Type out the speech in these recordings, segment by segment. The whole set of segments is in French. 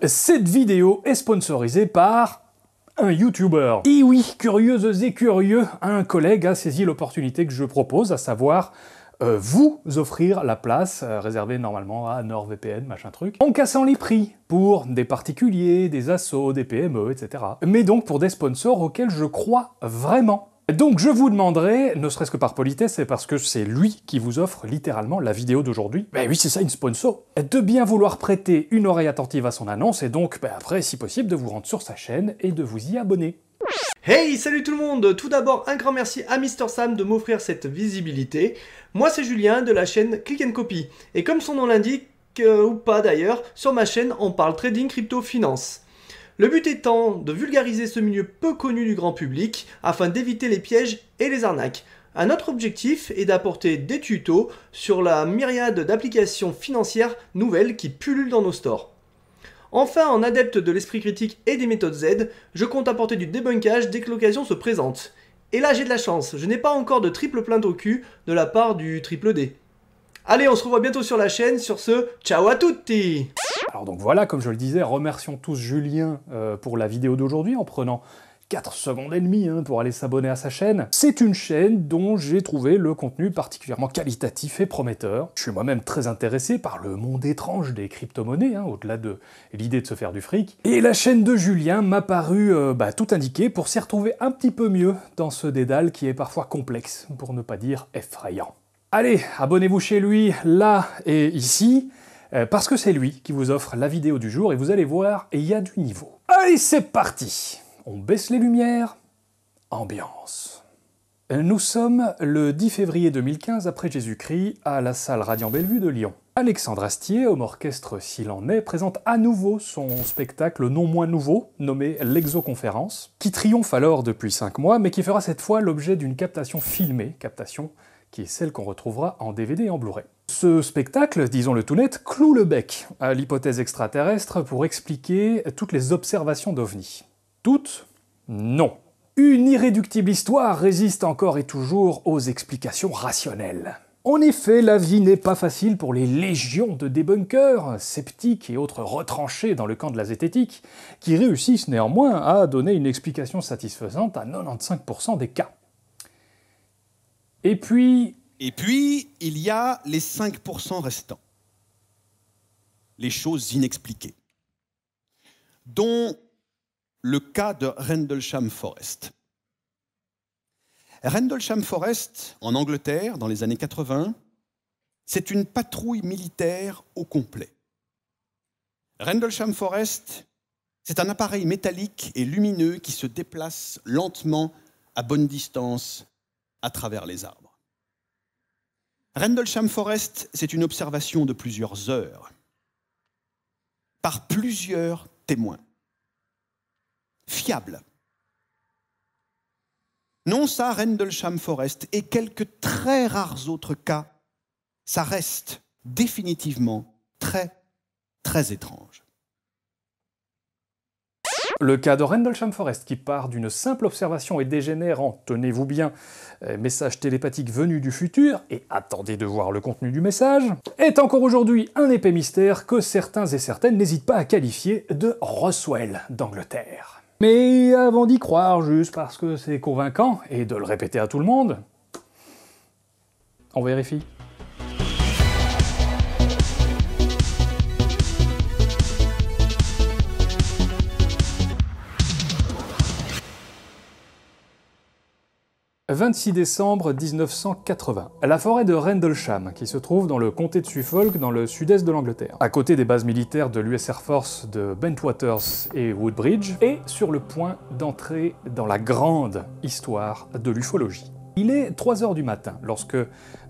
Cette vidéo est sponsorisée par un YouTuber. Et oui, curieuses et curieux, un collègue a saisi l'opportunité que je propose, à savoir vous offrir la place, réservée normalement à NordVPN, machin truc, en cassant les prix pour des particuliers, des assos, des PME, etc. Mais donc pour des sponsors auxquels je crois vraiment. Donc je vous demanderai, ne serait-ce que par politesse, et parce que c'est lui qui vous offre littéralement la vidéo d'aujourd'hui, ben oui c'est ça une sponsor, de bien vouloir prêter une oreille attentive à son annonce, et donc après si possible de vous rendre sur sa chaîne et de vous y abonner. Hey, salut tout le monde! Tout d'abord, un grand merci à Mr Sam de m'offrir cette visibilité. Moi c'est Julien de la chaîne Click & Copy, et comme son nom l'indique, ou pas d'ailleurs, sur ma chaîne on parle trading crypto-finance. Le but étant de vulgariser ce milieu peu connu du grand public afin d'éviter les pièges et les arnaques. Un autre objectif est d'apporter des tutos sur la myriade d'applications financières nouvelles qui pullulent dans nos stores. Enfin, en adepte de l'esprit critique et des méthodes Z, je compte apporter du débunkage dès que l'occasion se présente. Et là j'ai de la chance, je n'ai pas encore de triple plainte au cul de la part du triple D. Allez, on se revoit bientôt sur la chaîne, sur ce, ciao à tutti! Alors donc voilà, comme je le disais, remercions tous Julien pour la vidéo d'aujourd'hui en prenant 4 secondes et demie pour aller s'abonner à sa chaîne. C'est une chaîne dont j'ai trouvé le contenu particulièrement qualitatif et prometteur. Je suis moi-même très intéressé par le monde étrange des crypto-monnaies, au-delà de l'idée de se faire du fric. Et la chaîne de Julien m'a paru tout indiqué pour s'y retrouver un petit peu mieux dans ce dédale qui est parfois complexe, pour ne pas dire effrayant. Allez, abonnez-vous chez lui, là et ici, parce que c'est lui qui vous offre la vidéo du jour, et vous allez voir, il y a du niveau. Allez, c'est parti! On baisse les lumières, ambiance. Nous sommes le 10 février 2015 après Jésus-Christ, à la salle Radiant Bellevue de Lyon. Alexandre Astier, homme orchestre s'il en est, présente à nouveau son spectacle non moins nouveau, nommé l'Exoconférence, qui triomphe alors depuis 5 mois, mais qui fera cette fois l'objet d'une captation filmée, captation qui est celle qu'on retrouvera en DVD et en Blu-ray. Ce spectacle, disons-le tout net, cloue le bec à l'hypothèse extraterrestre pour expliquer toutes les observations d'OVNI. Toutes? Non. Une irréductible histoire résiste encore et toujours aux explications rationnelles. En effet, la vie n'est pas facile pour les légions de débunkers, sceptiques et autres retranchés dans le camp de la zététique, qui réussissent néanmoins à donner une explication satisfaisante à 95% des cas. Et puis, il y a les 5% restants. Les choses inexpliquées. Dont le cas de Rendlesham Forest. Rendlesham Forest, en Angleterre, dans les années 80, c'est une patrouille militaire au complet. Rendlesham Forest, c'est un appareil métallique et lumineux qui se déplace lentement à bonne distance à travers les arbres. Rendlesham Forest, c'est une observation de plusieurs heures, par plusieurs témoins. Fiable. Non, ça, Rendlesham Forest et quelques très rares autres cas, ça reste définitivement très, très étrange. Le cas de Rendlesham Forest, qui part d'une simple observation et dégénère en, tenez-vous bien, message télépathique venu du futur, et attendez de voir le contenu du message, est encore aujourd'hui un épais mystère que certains et certaines n'hésitent pas à qualifier de Roswell d'Angleterre. Mais avant d'y croire juste parce que c'est convaincant, et de le répéter à tout le monde, on vérifie. « 26 décembre 1980. La forêt de Rendlesham, qui se trouve dans le comté de Suffolk, dans le sud-est de l'Angleterre, à côté des bases militaires de l'US Air Force de Bentwaters et Woodbridge, est sur le point d'entrer dans la grande histoire de l'ufologie. Il est 3 h du matin lorsque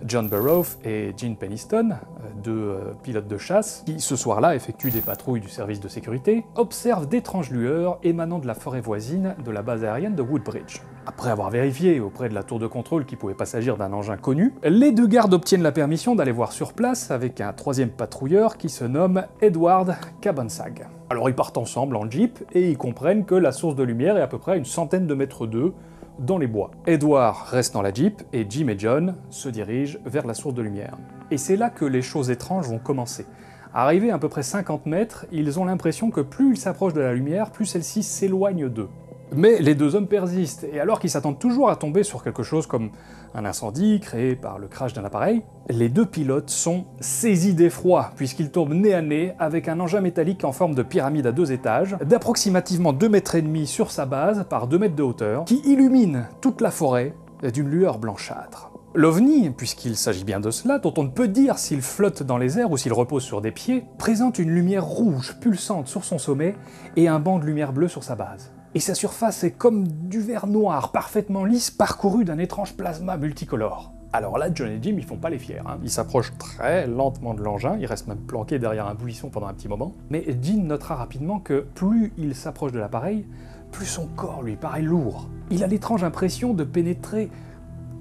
John Burroughs et Gene Peniston, deux pilotes de chasse, qui ce soir-là effectuent des patrouilles du service de sécurité, observent d'étranges lueurs émanant de la forêt voisine de la base aérienne de Woodbridge. Après avoir vérifié auprès de la tour de contrôle qu'il ne pouvait pas s'agir d'un engin connu, les deux gardes obtiennent la permission d'aller voir sur place avec un 3e patrouilleur qui se nomme Edward Cabansag. Alors ils partent ensemble en jeep et ils comprennent que la source de lumière est à peu près à une centaine de mètres d'eux, dans les bois. Edward reste dans la Jeep et Jim et John se dirigent vers la source de lumière. Et c'est là que les choses étranges vont commencer. Arrivés à peu près 50 mètres, ils ont l'impression que plus ils s'approchent de la lumière, plus celle-ci s'éloigne d'eux. Mais les deux hommes persistent, et alors qu'ils s'attendent toujours à tomber sur quelque chose comme un incendie créé par le crash d'un appareil, les deux pilotes sont saisis d'effroi, puisqu'ils tombent nez à nez avec un engin métallique en forme de pyramide à 2 étages, d'approximativement 2,5 mètres sur sa base par 2 mètres de hauteur, qui illumine toute la forêt d'une lueur blanchâtre. L'OVNI, puisqu'il s'agit bien de cela, dont on ne peut dire s'il flotte dans les airs ou s'il repose sur des pieds, présente une lumière rouge pulsante sur son sommet et un banc de lumière bleue sur sa base. Et sa surface est comme du verre noir parfaitement lisse parcouru d'un étrange plasma multicolore. Alors là, John et Jim, ils font pas les fiers, hein. Ils s'approchent très lentement de l'engin, ils restent même planqués derrière un buisson pendant un petit moment, mais Jim notera rapidement que plus il s'approche de l'appareil, plus son corps lui paraît lourd. Il a l'étrange impression de pénétrer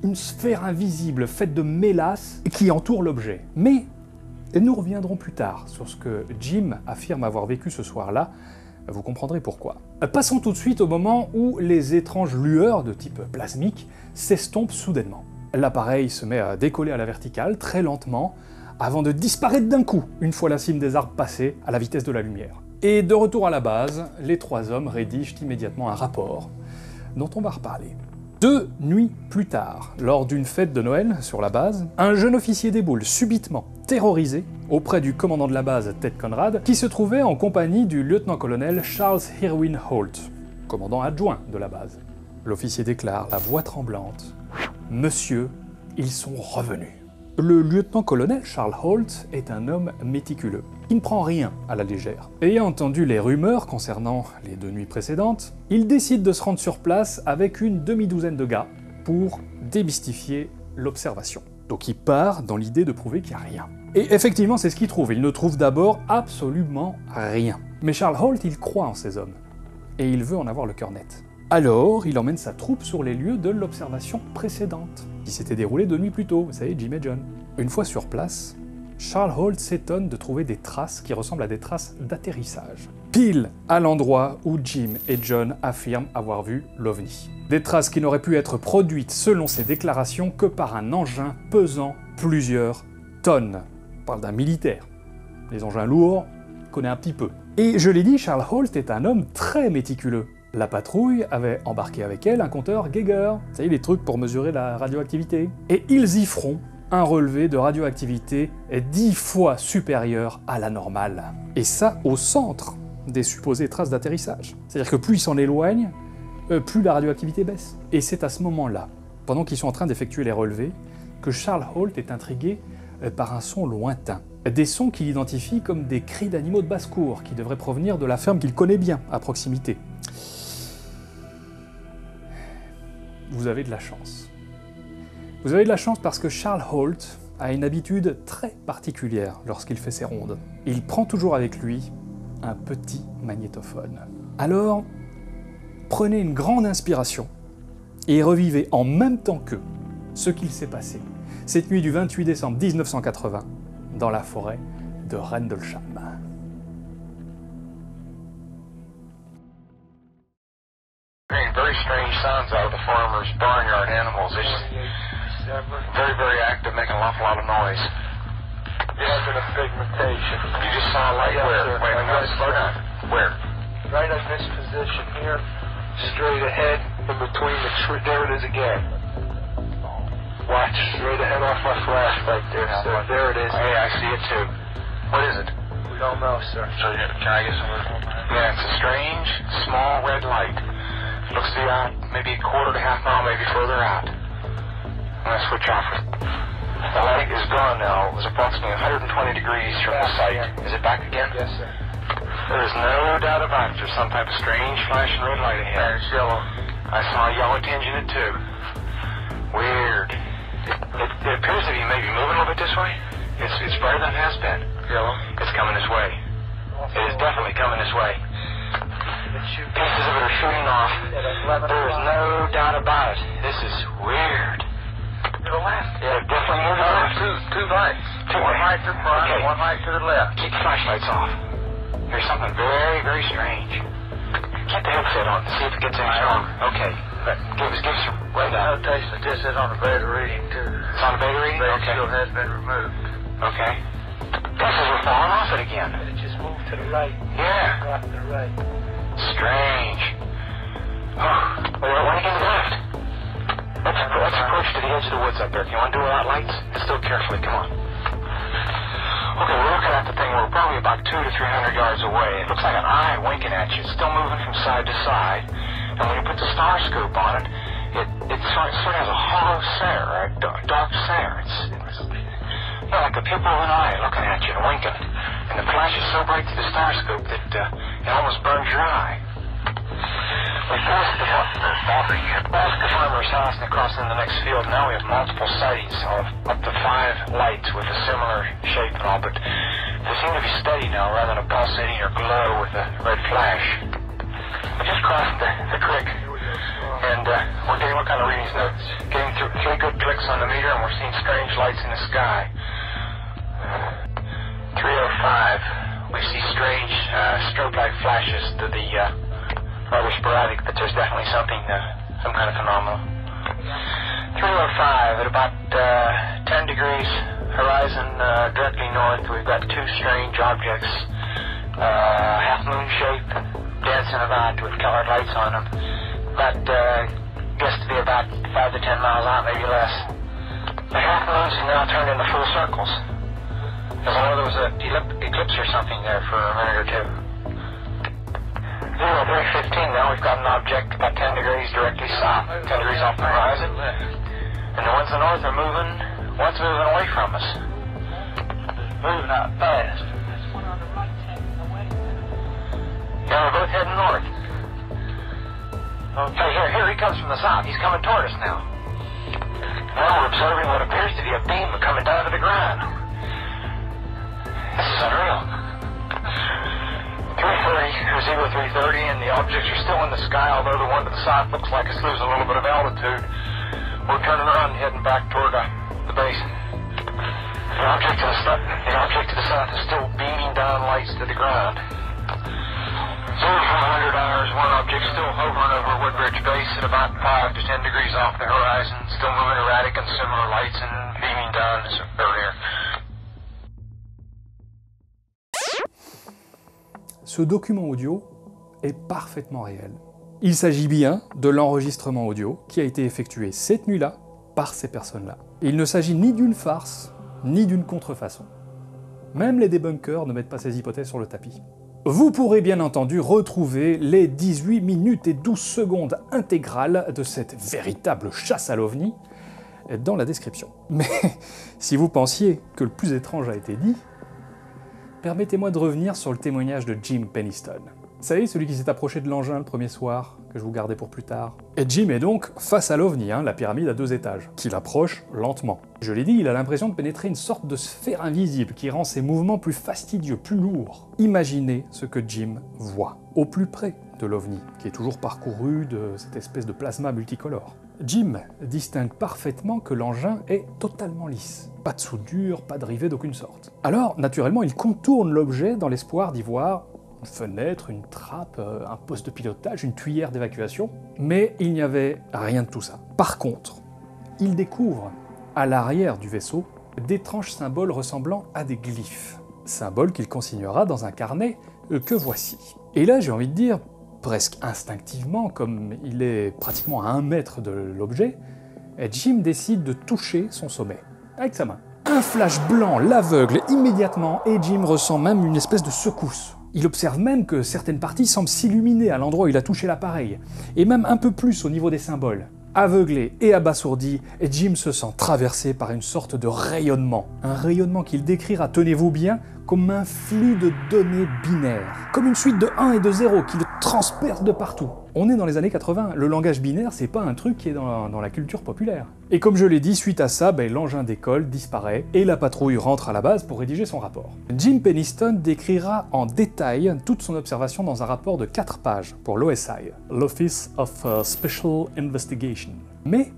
une sphère invisible faite de mélasse qui entoure l'objet. Mais nous reviendrons plus tard sur ce que Jim affirme avoir vécu ce soir-là. Vous comprendrez pourquoi. Passons tout de suite au moment où les étranges lueurs de type plasmique s'estompent soudainement. L'appareil se met à décoller à la verticale, très lentement, avant de disparaître d'un coup, une fois la cime des arbres passée à la vitesse de la lumière. Et de retour à la base, les trois hommes rédigent immédiatement un rapport, dont on va reparler. 2 nuits plus tard, lors d'une fête de Noël sur la base, un jeune officier déboule subitement, terrorisé, auprès du commandant de la base, Ted Conrad, qui se trouvait en compagnie du lieutenant-colonel Charles Irwin Holt, commandant adjoint de la base. L'officier déclare, la voix tremblante, « Monsieur, ils sont revenus ». Le lieutenant-colonel Charles Holt est un homme méticuleux, qui ne prend rien à la légère. Ayant entendu les rumeurs concernant les 2 nuits précédentes, il décide de se rendre sur place avec une demi-douzaine de gars pour démystifier l'observation. Donc il part dans l'idée de prouver qu'il n'y a rien. Et effectivement, c'est ce qu'il trouve. Il ne trouve d'abord absolument rien. Mais Charles Holt, il croit en ces hommes. Et il veut en avoir le cœur net. Alors, il emmène sa troupe sur les lieux de l'observation précédente, qui s'était déroulée 2 nuits plus tôt, vous savez, Jim et John. Une fois sur place, Charles Holt s'étonne de trouver des traces qui ressemblent à des traces d'atterrissage. Pile à l'endroit où Jim et John affirment avoir vu l'OVNI. Des traces qui n'auraient pu être produites, selon ses déclarations, que par un engin pesant plusieurs tonnes. On parle d'un militaire. Les engins lourds, il connaît un petit peu. Et je l'ai dit, Charles Holt est un homme très méticuleux. La patrouille avait embarqué avec elle un compteur Geiger, vous savez, les trucs pour mesurer la radioactivité. Et ils y feront un relevé de radioactivité 10 fois supérieur à la normale. Et ça au centre des supposées traces d'atterrissage. C'est-à-dire que plus ils s'en éloignent, plus la radioactivité baisse. Et c'est à ce moment-là, pendant qu'ils sont en train d'effectuer les relevés, que Charles Holt est intrigué par un son lointain. Des sons qu'il identifie comme des cris d'animaux de basse-cour, qui devraient provenir de la ferme qu'il connaît bien, à proximité. Vous avez de la chance. Vous avez de la chance parce que Charles Holt a une habitude très particulière lorsqu'il fait ses rondes. Il prend toujours avec lui un petit magnétophone. Alors, prenez une grande inspiration et revivez en même temps qu'eux ce qu'il s'est passé cette nuit du 28 décembre 1980 dans la forêt de Rendlesham. Very strange sounds out of the farmer's barnyard animals. It's very, very active, making an awful lot of noise. Yeah, been a pigmentation. You just saw a light where? Wait, where? Right in this position here, straight ahead, in between the tree. There it is again. Watch, straight ahead off my flash right there, sir. There it is. Hey, I see it too. What is it? We don't know, sir. So, can I get some? Yeah, it's a strange, small red light. Looks to be out maybe a quarter to half mile, maybe further out. I'm gonna switch off. The light is gone now. It was approximately 120 degrees from the site. Yeah. Is it back again? Yes, sir. There is no doubt about it. There's some type of strange flashing red light ahead. And it's yellow. I saw a yellow tinge in it too. Weird. It appears to be maybe moving a little bit this way. It's brighter than it has been. Yellow. It's coming this way. It is definitely coming this way. Pieces of it are shooting off. There is no doubt about it. This is weird. To the left. Yeah, definitely moving left. Two lights. One light to the front and one light to the left. Keep the flashlights off. There's something very, very strange. Get the headset on. See if it gets any stronger. Okay. Give us a rundown. Notation that this is on a beta reading too. It's on a beta reading? Beta Okay. still has been removed. Okay. Guesses were falling off it again. It just moved to the right. Yeah. Off to the right. Strange. Oh, wait, when are you getting left? Let's approach to the edge of the woods up there. Do you want to do without lights? Still carefully, come on. Okay, we're looking at the thing. We're probably about 200 to 300 yards away. It looks like an eye winking at you. It's still moving from side to side. And when you put the star scope on it, it sort of has a hollow center, a dark center. It's like the pupil of an eye looking at you and winking. And the flash is so bright through the star scope that it almost burns your eye. We passed the farmer's house and across in the next field. Now we have multiple sightings of up to 5 lights with a similar shape and all, but they seem to be steady now rather than a pulsating or glow with a red flash. We just crossed the creek, and we're getting what kind of readings now? Getting through 3 good clicks on the meter, and we're seeing strange lights in the sky. 3:05. We see strange strobe-like flashes to the rather sporadic, but there's definitely something, some kind of phenomenon. 3:05 at about 10 degrees horizon directly north. We've got 2 strange objects, half moon shape, dancing about with colored lights on them. That gets to be about 5 to 10 miles out, maybe less. The half moons have now turned into full circles. There's one of those eclipse or something there for a minute or two. 03:15 now, we've got an object about 10 degrees directly south, 10 degrees off the horizon. And the ones in the north are moving, one's moving away from us. Moving out fast. Yeah, we're both heading north. Okay, here he comes from the south. He's coming toward us now. Now we're observing what appears to be a beam coming down to the ground. This is unreal. 03:30, and the objects are still in the sky, although the one to the south looks like it's losing a little bit of altitude. We're turning around and heading back toward the base. The object to the south is still beaming down lights to the ground. 0400 hours, one object still hovering over Woodbridge Base at about 5 to 10 degrees off the horizon, still moving erratic and similar lights and beaming down as earlier. Ce document audio est parfaitement réel. Il s'agit bien de l'enregistrement audio qui a été effectué cette nuit-là par ces personnes-là. Il ne s'agit ni d'une farce, ni d'une contrefaçon. Même les débunkers ne mettent pas ces hypothèses sur le tapis. Vous pourrez bien entendu retrouver les 18 minutes et 12 secondes intégrales de cette véritable chasse à l'OVNI dans la description. Mais si vous pensiez que le plus étrange a été dit, permettez-moi de revenir sur le témoignage de Jim Penniston. Vous savez, celui qui s'est approché de l'engin le premier soir, que je vous gardais pour plus tard. Et Jim est donc face à l'OVNI, la pyramide à 2 étages, qu'il approche lentement. Je l'ai dit, il a l'impression de pénétrer une sorte de sphère invisible qui rend ses mouvements plus fastidieux, plus lourds. Imaginez ce que Jim voit, au plus près de l'OVNI, qui est toujours parcouru de cette espèce de plasma multicolore. Jim distingue parfaitement que l'engin est totalement lisse. Pas de soudure, pas de rivet d'aucune sorte. Alors, naturellement, il contourne l'objet dans l'espoir d'y voir une fenêtre, une trappe, un poste de pilotage, une tuyère d'évacuation, mais il n'y avait rien de tout ça. Par contre, il découvre, à l'arrière du vaisseau, d'étranges symboles ressemblant à des glyphes. Symboles qu'il consignera dans un carnet que voici. Et là, j'ai envie de dire, presque instinctivement, comme il est pratiquement à 1 mètre de l'objet, Jim décide de toucher son sommet, avec sa main. Un flash blanc l'aveugle immédiatement, et Jim ressent même une espèce de secousse. Il observe même que certaines parties semblent s'illuminer à l'endroit où il a touché l'appareil, et même un peu plus au niveau des symboles. Aveuglé et abasourdi, Jim se sent traversé par une sorte de rayonnement. Un rayonnement qu'il décrira, tenez-vous bien, comme un flux de données binaires. Comme une suite de 1 et de 0 qui le transperce de partout. On est dans les années 80, le langage binaire c'est pas un truc qui est dans la culture populaire. Et comme je l'ai dit, suite à ça, l'engin décolle, disparaît, et la patrouille rentre à la base pour rédiger son rapport. Jim Penniston décrira en détail toute son observation dans un rapport de 4 pages pour l'OSI, l'Office of Special Investigation. Mais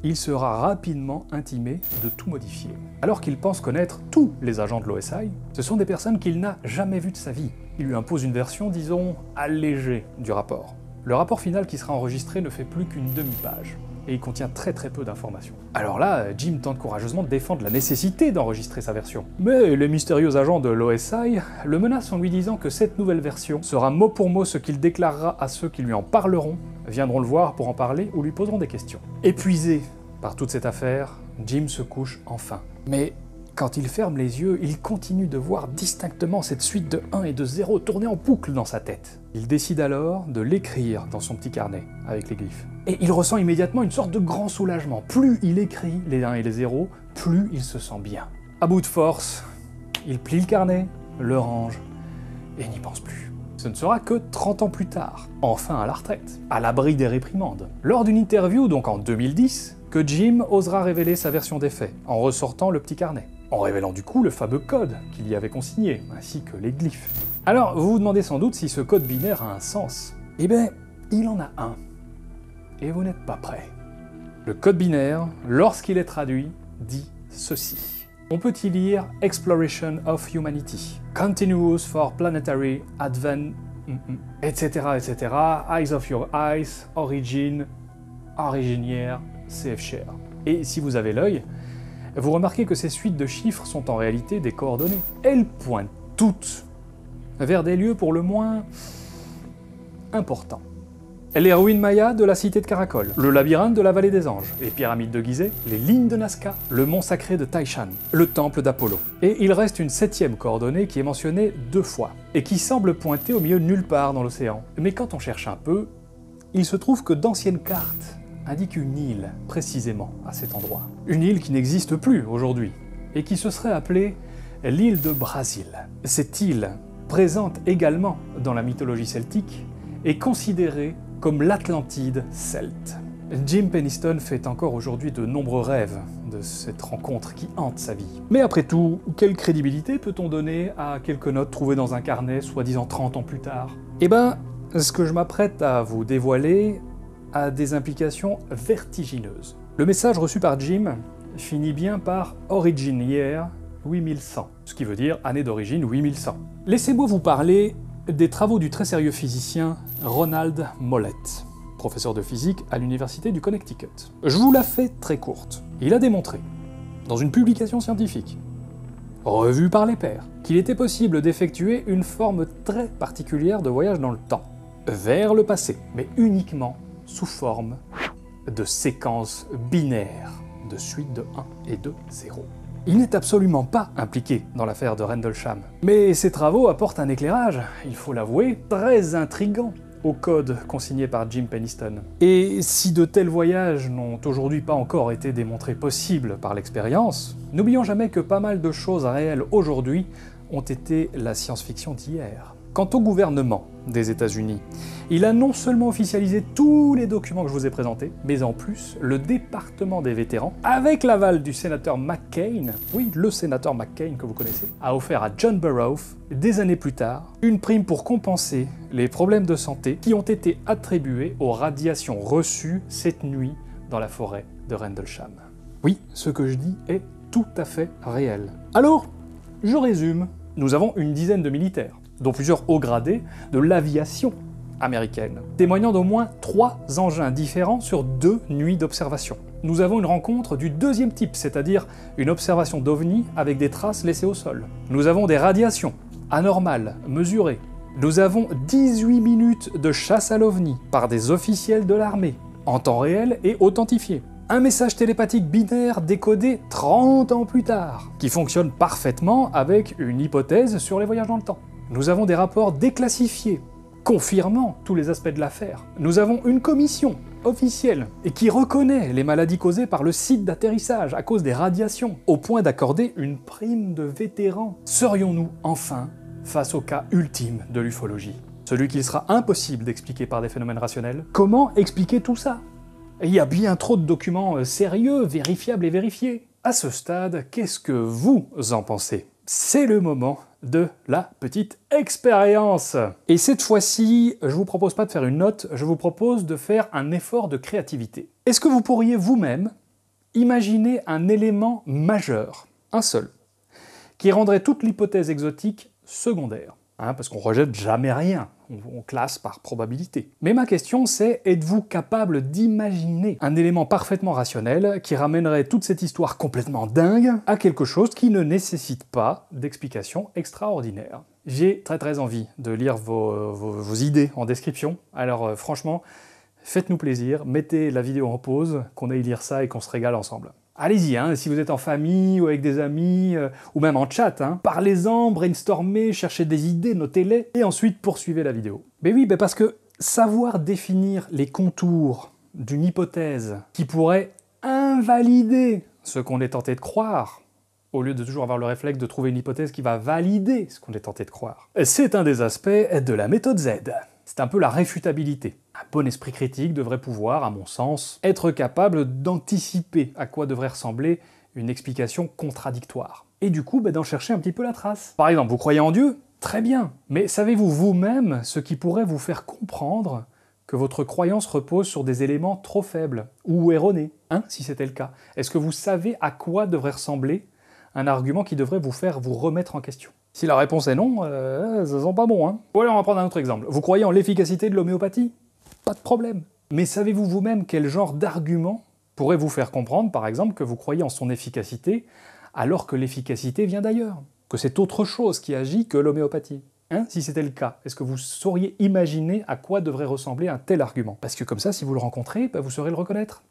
il sera rapidement intimé de tout modifier. Alors qu'il pense connaître tous les agents de l'OSI, ce sont des personnes qu'il n'a jamais vues de sa vie. Il lui impose une version, disons, allégée du rapport. Le rapport final qui sera enregistré ne fait plus qu'une demi-page. et il contient très peu d'informations. Alors là, Jim tente courageusement de défendre la nécessité d'enregistrer sa version. Mais les mystérieux agents de l'OSI le menacent en lui disant que cette nouvelle version sera mot pour mot ce qu'il déclarera à ceux qui lui en parleront, viendront le voir pour en parler ou lui poseront des questions. Épuisé par toute cette affaire, Jim se couche enfin. Mais quand il ferme les yeux, il continue de voir distinctement cette suite de 1 et de 0 tourner en boucle dans sa tête. Il décide alors de l'écrire dans son petit carnet, avec les glyphes. Et il ressent immédiatement une sorte de grand soulagement. Plus il écrit les 1 et les 0, plus il se sent bien. À bout de force, il plie le carnet, le range, et n'y pense plus. Ce ne sera que 30 ans plus tard, enfin à la retraite, à l'abri des réprimandes. Lors d'une interview, donc en 2010, que Jim osera révéler sa version des faits, en ressortant le petit carnet, en révélant du coup le fameux code qu'il y avait consigné, ainsi que les glyphes. Alors, vous vous demandez sans doute si ce code binaire a un sens. Eh bien, il en a un. Et vous n'êtes pas prêts. Le code binaire, lorsqu'il est traduit, dit ceci. On peut y lire « Exploration of Humanity »,« Continuous for Planetary Advent », etc., etc., « Eyes of Your Eyes »,« Origin »,« Originière »,« CF Share ». Et si vous avez l'œil, vous remarquez que ces suites de chiffres sont en réalité des coordonnées. Elles pointent toutes vers des lieux pour le moins importants. Les ruines mayas de la cité de Caracol, le labyrinthe de la vallée des anges, les pyramides de Gizeh, les lignes de Nazca, le mont sacré de Taishan, le temple d'Apollo. Et il reste une 7e coordonnée qui est mentionnée 2 fois, et qui semble pointer au milieu de nulle part dans l'océan. Mais quand on cherche un peu, il se trouve que d'anciennes cartes indiquent une île, précisément, à cet endroit. Une île qui n'existe plus aujourd'hui, et qui se serait appelée l'île de Brazil. Cette île, présente également dans la mythologie celtique, est considérée comme l'Atlantide celte. Jim Penniston fait encore aujourd'hui de nombreux rêves de cette rencontre qui hante sa vie. Mais après tout, quelle crédibilité peut-on donner à quelques notes trouvées dans un carnet, soi-disant 30 ans plus tard? Eh ben, ce que je m'apprête à vous dévoiler a des implications vertigineuses. Le message reçu par Jim finit bien par « Origin Year 8100 », ce qui veut dire « année d'origine 8100 ». Laissez-moi vous parler des travaux du très sérieux physicien Ronald Mollett, professeur de physique à l'université du Connecticut. Je vous la fais très courte. Il a démontré, dans une publication scientifique, revue par les pairs, qu'il était possible d'effectuer une forme très particulière de voyage dans le temps, vers le passé, mais uniquement sous forme de séquences binaires, de suites de 1 et de 0. Il n'est absolument pas impliqué dans l'affaire de Rendlesham. Mais ses travaux apportent un éclairage, il faut l'avouer, très intrigant au code consigné par Jim Penniston. Et si de tels voyages n'ont aujourd'hui pas encore été démontrés possibles par l'expérience, n'oublions jamais que pas mal de choses réelles aujourd'hui ont été la science-fiction d'hier. Quant au gouvernement des États-Unis, il a non seulement officialisé tous les documents que je vous ai présentés, mais en plus, le département des vétérans, avec l'aval du sénateur McCain, oui, le sénateur McCain que vous connaissez, a offert à John Burroughs, des années plus tard, une prime pour compenser les problèmes de santé qui ont été attribués aux radiations reçues cette nuit dans la forêt de Rendlesham. Oui, ce que je dis est tout à fait réel. Alors, je résume, nous avons une dizaine de militaires, dont plusieurs hauts gradés de l'aviation américaine, témoignant d'au moins 3 engins différents sur 2 nuits d'observation. Nous avons une rencontre du 2e type, c'est-à-dire une observation d'OVNI avec des traces laissées au sol. Nous avons des radiations anormales, mesurées. Nous avons 18 minutes de chasse à l'OVNI par des officiels de l'armée, en temps réel et authentifié. Un message télépathique binaire décodé 30 ans plus tard, qui fonctionne parfaitement avec une hypothèse sur les voyages dans le temps. Nous avons des rapports déclassifiés, confirmant tous les aspects de l'affaire. Nous avons une commission officielle et qui reconnaît les maladies causées par le site d'atterrissage à cause des radiations, au point d'accorder une prime de vétéran. Serions-nous enfin face au cas ultime de l'ufologie? Celui qu'il sera impossible d'expliquer par des phénomènes rationnels? Comment expliquer tout ça? Il y a bien trop de documents sérieux, vérifiables et vérifiés. À ce stade, qu'est-ce que vous en pensez? C'est le moment de la petite expérience. Et cette fois-ci, je vous propose pas de faire une note, je vous propose de faire un effort de créativité. Est-ce que vous pourriez vous-même imaginer un élément majeur, un seul, qui rendrait toute l'hypothèse exotique secondaire? parce qu'on rejette jamais rien, on classe par probabilité. Mais ma question c'est, êtes-vous capable d'imaginer un élément parfaitement rationnel qui ramènerait toute cette histoire complètement dingue à quelque chose qui ne nécessite pas d'explication extraordinaire? J'ai très envie de lire vos idées en description, alors franchement, faites-nous plaisir, mettez la vidéo en pause, qu'on aille lire ça et qu'on se régale ensemble. Allez-y, si vous êtes en famille ou avec des amis, ou même en chat, parlez-en, brainstormez, cherchez des idées, notez-les, et ensuite poursuivez la vidéo. Mais oui, parce que savoir définir les contours d'une hypothèse qui pourrait invalider ce qu'on est tenté de croire, au lieu de toujours avoir le réflexe de trouver une hypothèse qui va valider ce qu'on est tenté de croire, c'est un des aspects de la méthode Z. C'est un peu la réfutabilité. Un bon esprit critique devrait pouvoir, à mon sens, être capable d'anticiper à quoi devrait ressembler une explication contradictoire. Et du coup, d'en chercher un petit peu la trace. Par exemple, vous croyez en Dieu? Très bien. Mais savez-vous vous-même ce qui pourrait vous faire comprendre que votre croyance repose sur des éléments trop faibles ou erronés, si c'était le cas? Est-ce que vous savez à quoi devrait ressembler un argument qui devrait vous faire vous remettre en question? Si la réponse est non, ça sent pas bon. Ou alors on va prendre un autre exemple. Vous croyez en l'efficacité de l'homéopathie? Pas de problème. Mais savez-vous vous-même quel genre d'argument pourrait vous faire comprendre, par exemple, que vous croyez en son efficacité, alors que l'efficacité vient d'ailleurs? Que c'est autre chose qui agit que l'homéopathie? Si c'était le cas, est-ce que vous sauriez imaginer à quoi devrait ressembler un tel argument? Parce que comme ça, si vous le rencontrez, vous saurez le reconnaître,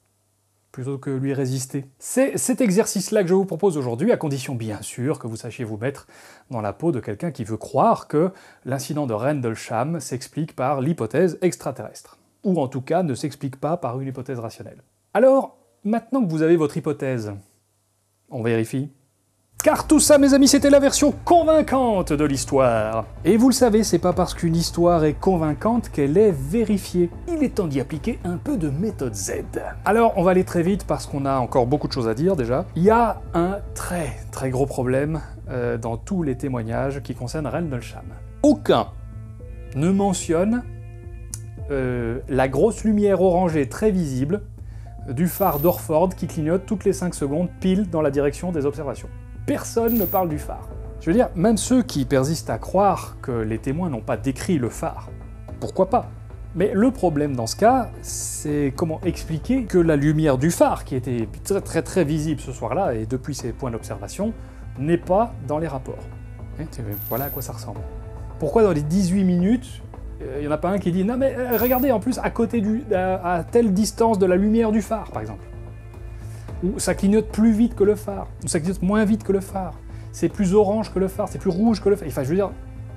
plutôt que lui résister. C'est cet exercice-là que je vous propose aujourd'hui, à condition bien sûr que vous sachiez vous mettre dans la peau de quelqu'un qui veut croire que l'incident de Rendlesham s'explique par l'hypothèse extraterrestre. Ou en tout cas ne s'explique pas par une hypothèse rationnelle. Alors, maintenant que vous avez votre hypothèse, on vérifie. Car tout ça, mes amis, c'était la version convaincante de l'histoire. Et vous le savez, c'est pas parce qu'une histoire est convaincante qu'elle est vérifiée. Il est temps d'y appliquer un peu de méthode Z. Alors, on va aller très vite parce qu'on a encore beaucoup de choses à dire déjà. Il y a un très gros problème dans tous les témoignages qui concernent Rendlesham. Aucun ne mentionne la grosse lumière orangée très visible du phare d'Orford qui clignote toutes les 5 secondes pile dans la direction des observations. Personne ne parle du phare. Je veux dire, même ceux qui persistent à croire que les témoins n'ont pas décrit le phare, pourquoi pas? Mais le problème dans ce cas, c'est comment expliquer que la lumière du phare, qui était très visible ce soir-là, et depuis ses points d'observation, n'est pas dans les rapports. Voilà à quoi ça ressemble. Pourquoi dans les 18 minutes, il n'y en a pas un qui dit « Non mais regardez, en plus, à côté à telle distance de la lumière du phare, par exemple. » Ou ça clignote plus vite que le phare, ou ça clignote moins vite que le phare. C'est plus orange que le phare, c'est plus rouge que le phare. Enfin, je veux dire,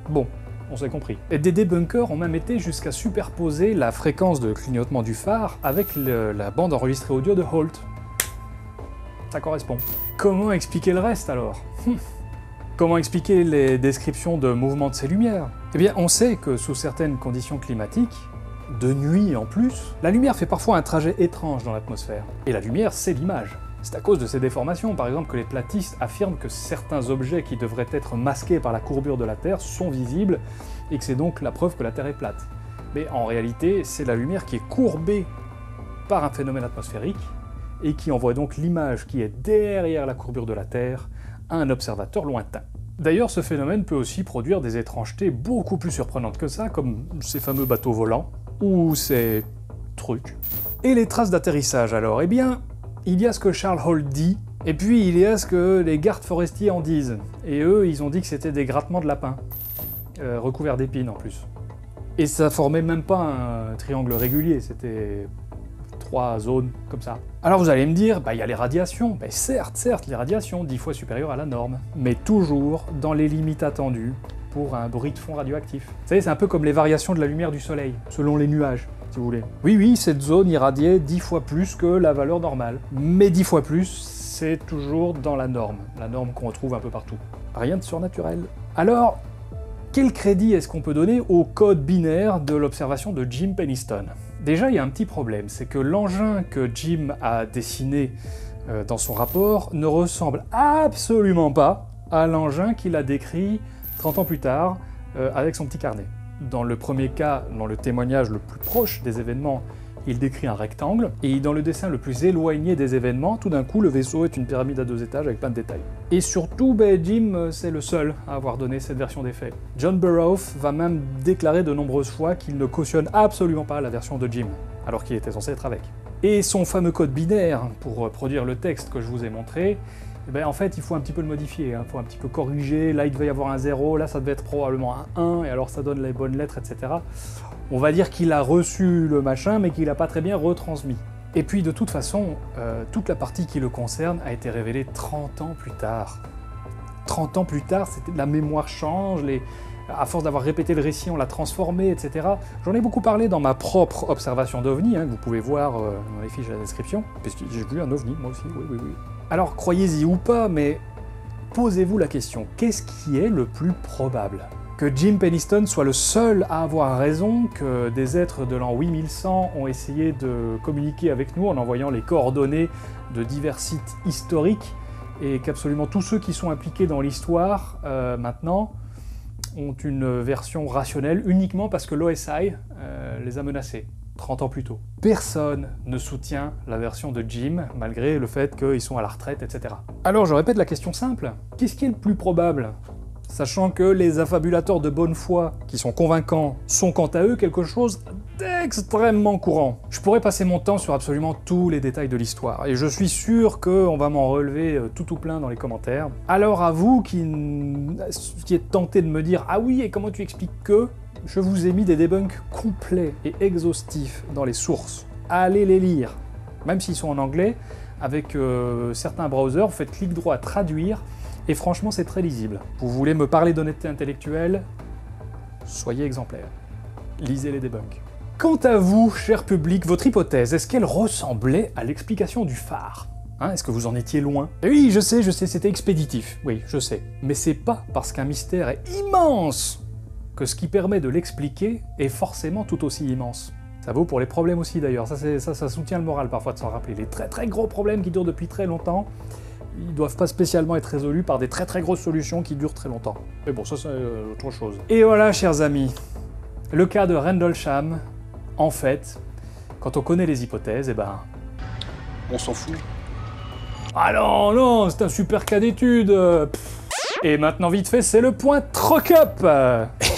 bon, on s'est compris. Et des débunkers ont même été jusqu'à superposer la fréquence de clignotement du phare avec la bande enregistrée audio de Holt. Ça correspond. Comment expliquer le reste alors? Comment expliquer les descriptions de mouvements de ces lumières? Eh bien, on sait que sous certaines conditions climatiques, de nuit en plus, la lumière fait parfois un trajet étrange dans l'atmosphère. Et la lumière, c'est l'image. C'est à cause de ces déformations, par exemple, que les platistes affirment que certains objets qui devraient être masqués par la courbure de la Terre sont visibles, et que c'est donc la preuve que la Terre est plate. Mais en réalité, c'est la lumière qui est courbée par un phénomène atmosphérique, et qui envoie donc l'image qui est derrière la courbure de la Terre à un observateur lointain. D'ailleurs, ce phénomène peut aussi produire des étrangetés beaucoup plus surprenantes que ça, comme ces fameux bateaux volants, ou ces trucs. Et les traces d'atterrissage alors? Eh bien, il y a ce que Charles Holt dit, et puis il y a ce que les gardes forestiers en disent. Et eux, ils ont dit que c'était des grattements de lapins, recouverts d'épines en plus. Et ça formait même pas un triangle régulier, c'était 3 zones comme ça. Alors vous allez me dire, il y a les radiations. Certes, les radiations, 10 fois supérieures à la norme, mais toujours dans les limites attendues pour un bruit de fond radioactif. Vous savez, c'est un peu comme les variations de la lumière du soleil, selon les nuages, si vous voulez. Oui, cette zone irradiait 10 fois plus que la valeur normale. Mais 10 fois plus, c'est toujours dans la norme qu'on retrouve un peu partout. Rien de surnaturel. Alors, quel crédit est-ce qu'on peut donner au code binaire de l'observation de Jim Penniston? Déjà, il y a un petit problème, c'est que l'engin que Jim a dessiné dans son rapport ne ressemble absolument pas à l'engin qu'il a décrit 30 ans plus tard avec son petit carnet. Dans le premier cas, dans le témoignage le plus proche des événements Il décrit un rectangle, et dans le dessin le plus éloigné des événements, tout d'un coup, le vaisseau est une pyramide à 2 étages avec plein de détails. Et surtout, Jim, c'est le seul à avoir donné cette version des faits. John Burroughs va même déclarer de nombreuses fois qu'il ne cautionne absolument pas la version de Jim, alors qu'il était censé être avec. Et son fameux code binaire, pour produire le texte que je vous ai montré, en fait, il faut un petit peu le modifier, il faut un petit peu corriger, là il devait y avoir un 0, là ça devait être probablement un 1, et alors ça donne les bonnes lettres, etc. On va dire qu'il a reçu le machin, mais qu'il n'a pas très bien retransmis. Et puis de toute façon, toute la partie qui le concerne a été révélée 30 ans plus tard. 30 ans plus tard, la mémoire change, à force d'avoir répété le récit, on l'a transformé, etc. J'en ai beaucoup parlé dans ma propre observation d'OVNI, que vous pouvez voir dans les fiches de la description, parce que j'ai vu un OVNI, moi aussi, oui. Alors, croyez-y ou pas, mais posez-vous la question, qu'est-ce qui est le plus probable? Que Jim Penniston soit le seul à avoir raison, que des êtres de l'an 8100 ont essayé de communiquer avec nous en envoyant les coordonnées de divers sites historiques, et qu'absolument tous ceux qui sont impliqués dans l'histoire, maintenant, ont une version rationnelle uniquement parce que l'OSI les a menacés 30 ans plus tôt. Personne ne soutient la version de Jim, malgré le fait qu'ils sont à la retraite, etc. Alors je répète la question simple, qu'est-ce qui est le plus probable? Sachant que les affabulateurs de bonne foi, qui sont convaincants, sont quant à eux quelque chose d'extrêmement courant. Je pourrais passer mon temps sur absolument tous les détails de l'histoire, et je suis sûr qu'on va m'en relever tout plein dans les commentaires. Alors à vous qui êtes tenté de me dire « Ah oui, et comment tu expliques que ?» Je vous ai mis des debunks complets et exhaustifs dans les sources. Allez les lire, même s'ils sont en anglais, avec certains browsers, vous faites clic droit traduire, et franchement c'est très lisible. Vous voulez me parler d'honnêteté intellectuelle? Soyez exemplaire. Lisez les debunks. Quant à vous, cher public, votre hypothèse, est-ce qu'elle ressemblait à l'explication du phare? Est-ce que vous en étiez loin? Oui, je sais, c'était expéditif, oui, je sais. Mais c'est pas parce qu'un mystère est immense que ce qui permet de l'expliquer est forcément tout aussi immense. Ça vaut pour les problèmes aussi d'ailleurs, ça soutient le moral parfois de s'en rappeler. Les très très gros problèmes qui durent depuis très longtemps, ils doivent pas spécialement être résolus par des très très grosses solutions qui durent très longtemps. Mais bon, ça c'est autre chose. Et voilà, chers amis, le cas de Rendlesham, en fait, quand on connaît les hypothèses, On s'en fout. Ah non, c'est un super cas d'étude. Et maintenant, vite fait, c'est le point Troc-Up.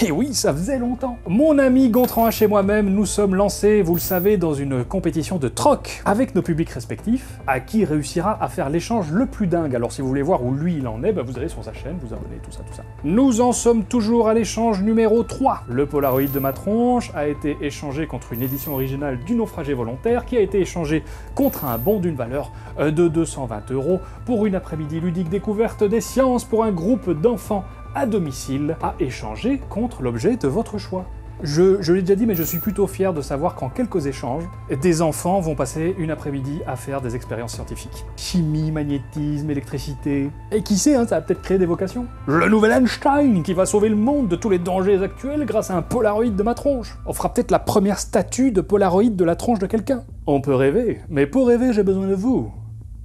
Et oui, ça faisait longtemps. Mon ami Gontran H et moi-même, nous sommes lancés, vous le savez, dans une compétition de troc avec nos publics respectifs, à qui réussira à faire l'échange le plus dingue. Alors si vous voulez voir où lui il en est, vous allez sur sa chaîne, vous abonnez, tout ça. Nous en sommes toujours à l'échange numéro 3. Le Polaroid de ma tronche a été échangé contre une édition originale du Naufragé volontaire, qui a été échangé contre un bon d'une valeur de 220 € pour une après-midi ludique découverte des sciences pour un groupe d'enfants à domicile à échanger contre l'objet de votre choix. Je l'ai déjà dit, mais je suis plutôt fier de savoir qu'en quelques échanges, des enfants vont passer une après-midi à faire des expériences scientifiques. Chimie, magnétisme, électricité... Et qui sait, ça va peut-être créer des vocations. Le nouvel Einstein qui va sauver le monde de tous les dangers actuels grâce à un Polaroid de ma tronche. On fera peut-être la première statue de Polaroid de la tronche de quelqu'un. On peut rêver, mais pour rêver, j'ai besoin de vous.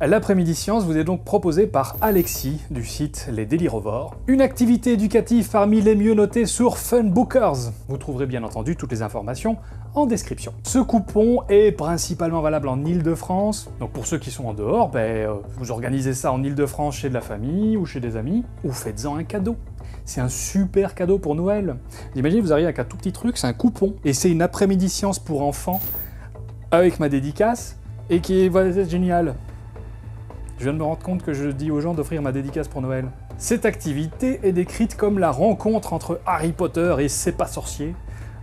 L'après-midi science vous est donc proposé par Alexis du site Les Délirovores. Une activité éducative parmi les mieux notées sur Funbookers. Vous trouverez bien entendu toutes les informations en description. Ce coupon est principalement valable en Ile-de-France, donc pour ceux qui sont en dehors, vous organisez ça en Ile-de-France chez de la famille ou chez des amis, ou faites-en un cadeau. C'est un super cadeau pour Noël. Imaginez, vous arrivez avec un tout petit truc, c'est un coupon, et c'est une après-midi science pour enfants avec ma dédicace, et qui va être génial. Je viens de me rendre compte que je dis aux gens d'offrir ma dédicace pour Noël. Cette activité est décrite comme la rencontre entre Harry Potter et C'est pas sorcier,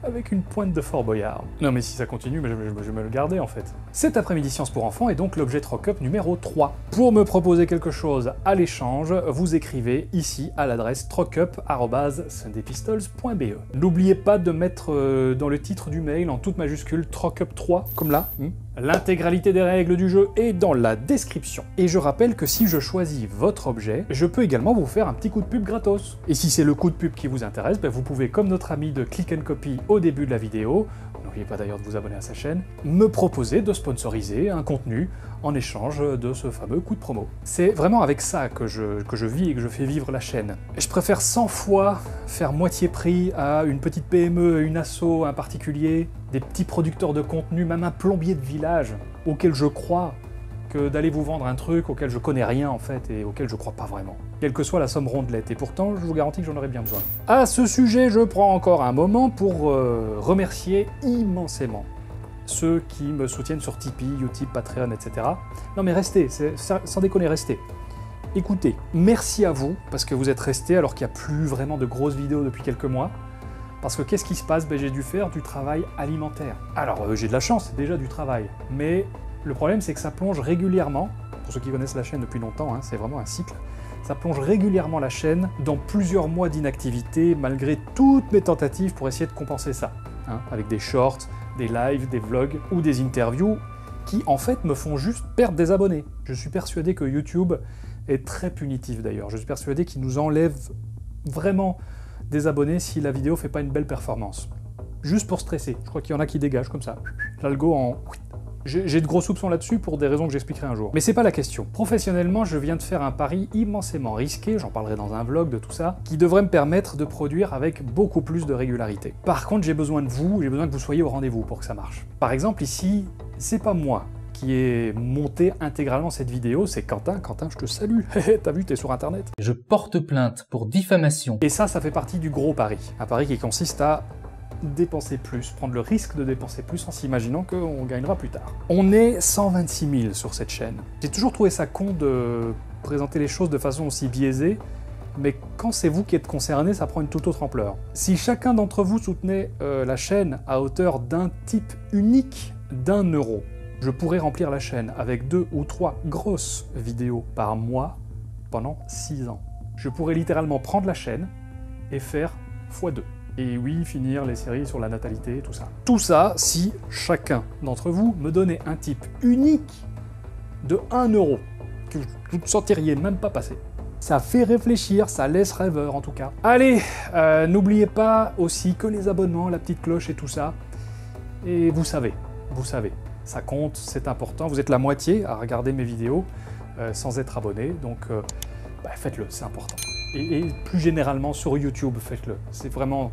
avec une pointe de Fort Boyard. Non mais si ça continue, je vais me le garder en fait. Cet après-midi science pour enfants est donc l'objet Troc-Up numéro 3. Pour me proposer quelque chose à l'échange, vous écrivez ici à l'adresse trocup@sundaypistols.be. N'oubliez pas de mettre dans le titre du mail en toute majuscule Troc-Up 3, comme là. L'intégralité des règles du jeu est dans la description. Et je rappelle que si je choisis votre objet, je peux également vous faire un petit coup de pub gratos. Et si c'est le coup de pub qui vous intéresse, vous pouvez, comme notre ami de Click and Copy au début de la vidéo, n'oubliez pas d'ailleurs de vous abonner à sa chaîne, me proposer de sponsoriser un contenu en échange de ce fameux coup de promo. C'est vraiment avec ça que je vis et que je fais vivre la chaîne. Je préfère 100 fois faire moitié prix à une petite PME, une asso, un particulier, des petits producteurs de contenu, même un plombier de village auquel je crois, que d'aller vous vendre un truc auquel je connais rien en fait et auquel je crois pas vraiment. Quelle que soit la somme rondelette, et pourtant je vous garantis que j'en aurais bien besoin. À ce sujet, je prends encore un moment pour remercier immensément ceux qui me soutiennent sur Tipeee, Utip, Patreon, etc. Non mais restez, sans déconner, restez. Écoutez, merci à vous, parce que vous êtes restés alors qu'il n'y a plus vraiment de grosses vidéos depuis quelques mois. Parce que qu'est-ce qui se passe? J'ai dû faire du travail alimentaire. Alors j'ai de la chance, c'est déjà du travail, mais le problème c'est que ça plonge régulièrement, pour ceux qui connaissent la chaîne depuis longtemps, hein, c'est vraiment un cycle, ça plonge régulièrement la chaîne dans plusieurs mois d'inactivité, malgré toutes mes tentatives pour essayer de compenser ça, hein, avec des shorts, des lives, des vlogs ou des interviews qui en fait me font juste perdre des abonnés. Je suis persuadé que YouTube est très punitif d'ailleurs, je suis persuadé qu'il nous enlève vraiment des abonnés si la vidéo fait pas une belle performance. Juste pour stresser, je crois qu'il y en a qui dégagent comme ça, l'algo en... J'ai de gros soupçons là-dessus pour des raisons que j'expliquerai un jour. Mais c'est pas la question. Professionnellement, je viens de faire un pari immensément risqué, j'en parlerai dans un vlog de tout ça, qui devrait me permettre de produire avec beaucoup plus de régularité. Par contre, j'ai besoin de vous, j'ai besoin que vous soyez au rendez-vous pour que ça marche. Par exemple, ici, c'est pas moi qui ai monté intégralement cette vidéo, c'est Quentin. Quentin, je te salue. T'as vu, t'es sur internet. Je porte plainte pour diffamation. Et ça fait partie du gros pari. Un pari qui consiste à dépenser plus, prendre le risque de dépenser plus en s'imaginant qu'on gagnera plus tard. On est 126 000 sur cette chaîne. J'ai toujours trouvé ça con de présenter les choses de façon aussi biaisée, mais quand c'est vous qui êtes concerné, ça prend une toute autre ampleur. Si chacun d'entre vous soutenait la chaîne à hauteur d'un type unique d'1 euro, je pourrais remplir la chaîne avec 2 ou 3 grosses vidéos par mois pendant 6 ans. Je pourrais littéralement prendre la chaîne et faire x2. Et oui, finir les séries sur la natalité, tout ça. Tout ça si chacun d'entre vous me donnait un type unique de 1 euro, que vous ne sentiriez même pas passer. Ça fait réfléchir, ça laisse rêveur en tout cas. Allez, n'oubliez pas aussi que les abonnements, la petite cloche et tout ça. Et vous savez, ça compte, c'est important. Vous êtes la moitié à regarder mes vidéos sans être abonné, donc faites-le, c'est important. Et plus généralement sur YouTube, faites-le. C'est vraiment...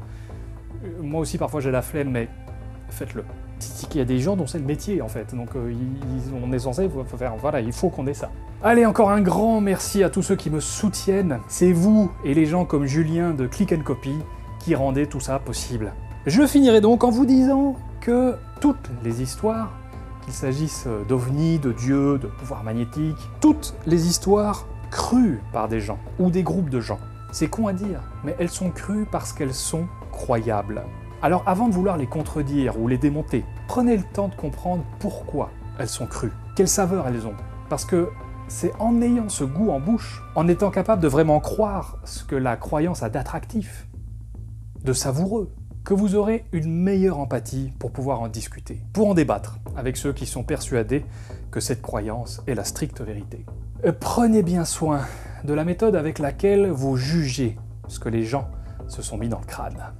Moi aussi parfois j'ai la flemme, mais faites-le. C'est qu'il y a des gens dont c'est le métier en fait, donc on est censé faire... Voilà, il faut qu'on ait ça. Allez, encore un grand merci à tous ceux qui me soutiennent. C'est vous et les gens comme Julien de Click & Copy qui rendaient tout ça possible. Je finirai donc en vous disant que toutes les histoires, qu'il s'agisse d'ovnis, de dieux, de pouvoirs magnétiques, toutes les histoires crues par des gens, ou des groupes de gens. C'est con à dire, mais elles sont crues parce qu'elles sont croyables. Alors avant de vouloir les contredire ou les démonter, prenez le temps de comprendre pourquoi elles sont crues, quelle saveur elles ont. Parce que c'est en ayant ce goût en bouche, en étant capable de vraiment croire ce que la croyance a d'attractif, de savoureux, que vous aurez une meilleure empathie pour pouvoir en discuter, pour en débattre avec ceux qui sont persuadés que cette croyance est la stricte vérité. Prenez bien soin de la méthode avec laquelle vous jugez ce que les gens se sont mis dans le crâne.